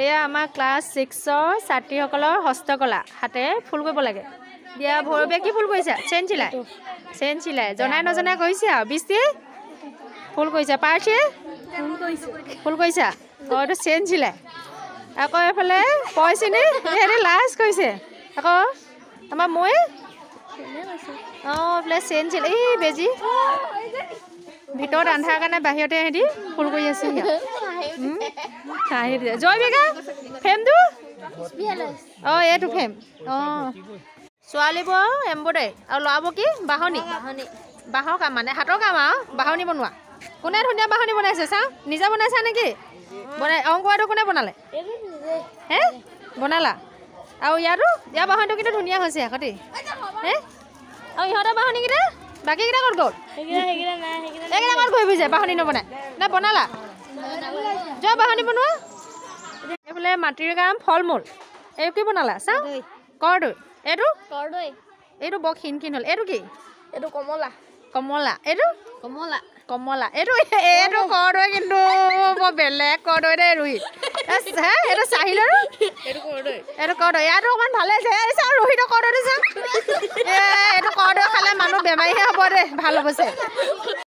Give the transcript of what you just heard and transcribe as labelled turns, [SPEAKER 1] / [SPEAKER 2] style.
[SPEAKER 1] এয়া আমাৰ ক্লাছ 6ৰ ছাত্ৰীসকলৰ হস্তকলা হাতে ফুল কৰিব লাগে দিয়া ভৈৰৱে কি ফুল কৰিছা চেন চিলাই জনাই নজনাই কৰিছে আৰু বৃষ্টি ফুল কৰিছা পাৰ্চি ফুল কৰিছা অঁ এইটো চেন চিলাই আকৌ এইফালে পয়চিনি সিহঁতে লাজ কৰিছে আকৌ আমাৰ মই অঁ এইফালে চেন চিলাই এই বেজি ভিতৰত আন্ধাৰ কাৰণে বাহিৰতে সিহঁতি ফুল কৰি আছে জয়বিকা ফ্ৰেমটো অঁ এইটো ফ্ৰেম অঁ ছোৱালীবোৰ এম্ব্ৰইডাৰী আৰু ল'ৰাবোৰ কি বাঢ়নি বাঁহৰ কাম মানে হাতৰ কাম আৰু বাঢ়নি বনোৱা কোনে ধুনীয়া বাঢ়নি বনাইছে চাওঁ নিজে বনাইছা নেকি বনাই অংকুৰটো কোনে বনালে হে বনালা আৰু ইয়াৰ বাঢ়নিটো কিন্তু ধুনীয়া হৈছে আকৌ দেই হে আৰু ইহঁতৰ বাঢ়নিকেইটা বাকীকেইটা ক'ত গ'ল এইকেইটা ক'ত ঘূৰি ফুৰিছে বাঢ়নি নবনাই নে বনালা যোৱা বাঢ়নি বনোৱা এইফালে মাটিৰ কাম ফল মূল এই কি বনালা চাওঁ কৰদৈ এইটো বৰ ক্ষীণ হ'ল এইটো কি
[SPEAKER 2] এইটো কমলা
[SPEAKER 1] এইটো কমলা এইটো কৰদৈ কিন্তু বৰ বেলেগ কৰদৈ দেই ৰোহিত হে এইটো চাহিল আৰু এইটো কৰদৈ ইয়াতো অকণমান ভালে আছে চাওঁ ৰোহিতৰ কৰদৈটো চাওঁ এইটো কৰদৈ খালে মানুহ বেমাৰীহে হ'ব দেই ভাল হ'ব